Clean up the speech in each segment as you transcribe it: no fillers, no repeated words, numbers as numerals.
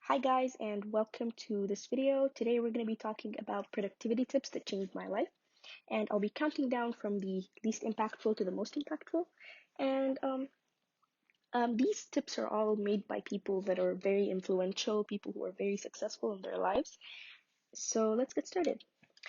Hi guys, and welcome to this video. Today we're going to be talking about productivity tips that changed my life, and I'll be counting down from the least impactful to the most impactful. And these tips are all made by people that are very influential, people who are very successful in their lives. So let's get started.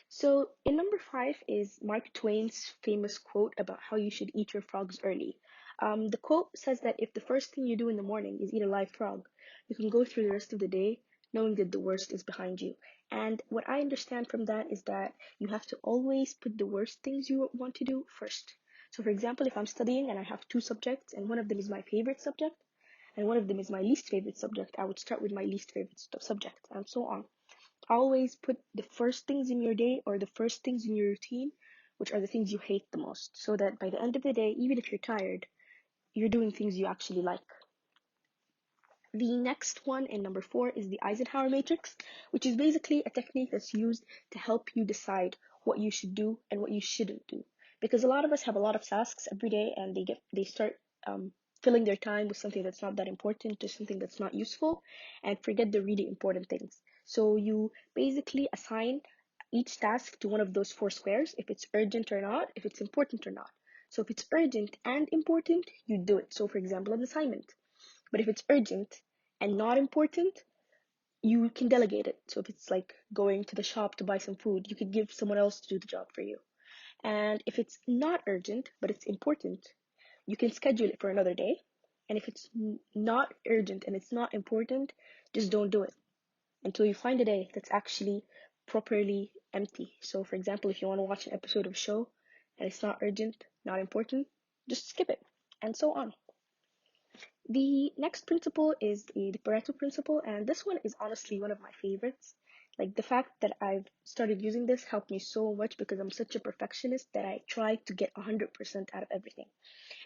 So in number 5 is Mark Twain's famous quote about how you should eat your frogs early. The quote says that if the first thing you do in the morning is eat a live frog, you can go through the rest of the day knowing that the worst is behind you. And what I understand from that is that you have to always put the worst things you want to do first. So for example, if I'm studying and I have two subjects and one of them is my favorite subject and one of them is my least favorite subject, I would start with my least favorite subject and so on. Always put the first things in your day or the first things in your routine, which are the things you hate the most, so that by the end of the day, even if you're tired, you're doing things you actually like. The next one in number 4 is the Eisenhower matrix, which is basically a technique that's used to help you decide what you should do and what you shouldn't do. Because a lot of us have a lot of tasks every day and they start filling their time with something that's not that important to something that's not useful and forget the really important things. So you basically assign each task to one of those 4 squares, if it's urgent or not, if it's important or not. So if it's urgent and important, you do it. So for example, an assignment. But if it's urgent and not important, you can delegate it. So if it's like going to the shop to buy some food, you could give someone else to do the job for you. And if it's not urgent, but it's important, you can schedule it for another day. And if it's not urgent and it's not important, just don't do it until you find a day that's actually properly empty. So for example, if you want to watch an episode of a show and it's not urgent, not important, just skip it, and so on. The next principle is the Pareto principle, and this one is honestly one of my favorites. Like the fact that I've started using this helped me so much because I'm such a perfectionist that I try to get 100% out of everything.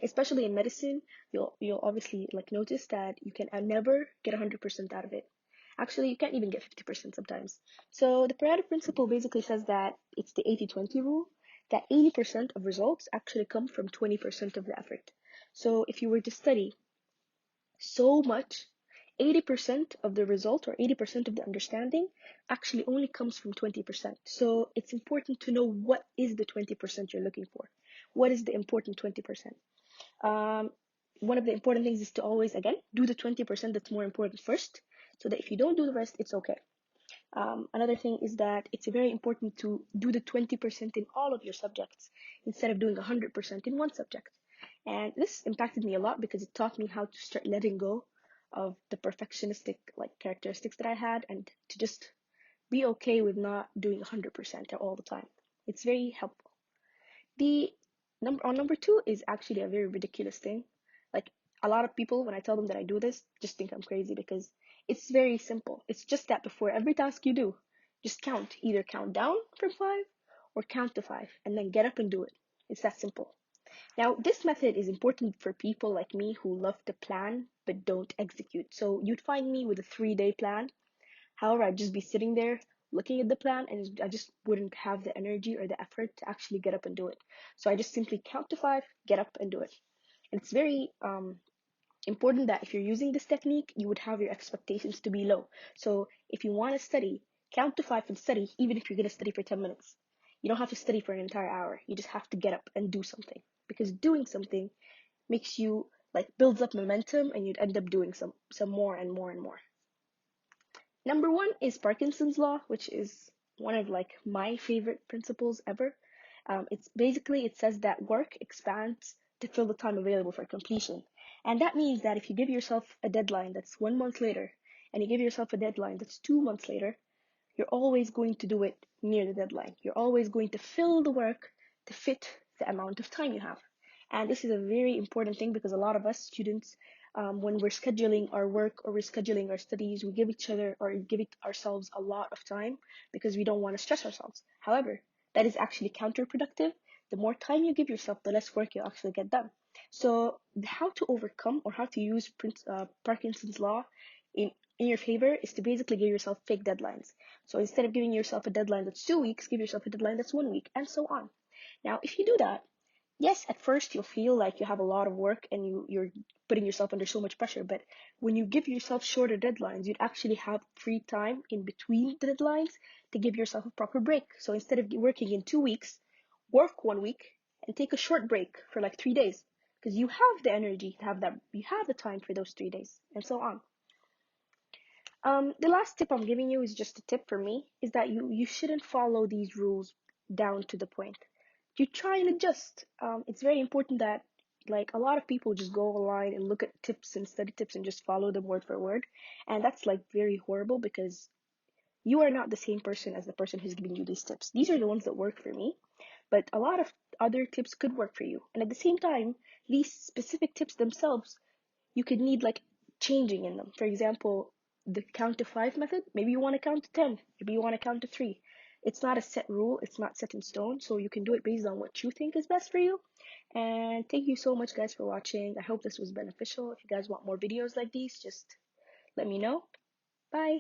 Especially in medicine, you'll obviously like notice that you can never get 100% out of it. Actually, you can't even get 50% sometimes. So the Pareto principle basically says that it's the 80-20 rule, that 80% of results actually come from 20% of the effort. So if you were to study so much, 80% of the result or 80% of the understanding actually only comes from 20%. So it's important to know what is the 20% you're looking for. What is the important 20%? Um, One of the important things is to always, again, do the 20% that's more important first, so that if you don't do the rest, it's okay. Another thing is that it's very important to do the 20% in all of your subjects instead of doing 100% in one subject. And this impacted me a lot because it taught me how to start letting go of the perfectionistic like characteristics that I had and to just be okay with not doing 100% all the time. It's very helpful. The number 2 is actually a very ridiculous thing. Like a lot of people, when I tell them that I do this, just think I'm crazy because it's very simple. It's just that before every task you do, just count. Either count down from 5 or count to 5 and then get up and do it. It's that simple. Now, this method is important for people like me who love to plan but don't execute. So you'd find me with a 3-day plan. However, I'd just be sitting there looking at the plan and I just wouldn't have the energy or the effort to actually get up and do it. So I just simply count to 5, get up and do it. And it's very important that if you're using this technique, you would have your expectations to be low. So if you want to study, count to 5 and study, even if you're going to study for 10 minutes. You don't have to study for an entire hour. You just have to get up and do something. Because doing something makes you like builds up momentum and you'd end up doing some more and more and more. Number 1 is Parkinson's law, which is one of like my favorite principles ever. It's basically, it says that work expands to fill the time available for completion. And that means that if you give yourself a deadline that's 1 month later, and you give yourself a deadline that's 2 months later, you're always going to do it near the deadline. You're always going to fill the work to fit the amount of time you have. And this is a very important thing because a lot of us students, when we're scheduling our work or we're scheduling our studies, we give each other or give it ourselves a lot of time because we don't want to stress ourselves. However, that is actually counterproductive. The more time you give yourself, the less work you actually get done. So how to overcome or how to use Parkinson's law in your favor is to basically give yourself fake deadlines. So instead of giving yourself a deadline that's 2 weeks, give yourself a deadline that's 1 week, and so on. Now, if you do that, Yes, at first you'll feel like you have a lot of work and you're putting yourself under so much pressure, but when you give yourself shorter deadlines, you'd actually have free time in between the deadlines to give yourself a proper break. So instead of working in 2 weeks, work 1 week and take a short break for like 3 days because you have the energy to have that, you have the time for those 3 days, and so on. The last tip I'm giving you is just a tip for me, is that you shouldn't follow these rules down to the point. You try and adjust. It's very important that, like, a lot of people just go online and look at tips and study tips and just follow them word for word, and that's like very horrible because you are not the same person as the person who's giving you these tips. These are the ones that work for me, but a lot of other tips could work for you. And at the same time, these specific tips themselves, you could need like changing in them. For example, the count to five method, maybe you want to count to 10, maybe you want to count to three. It's not a set rule, it's not set in stone, so you can do it based on what you think is best for you. And thank you so much, guys, for watching. I hope this was beneficial. If you guys want more videos like these, just let me know. Bye.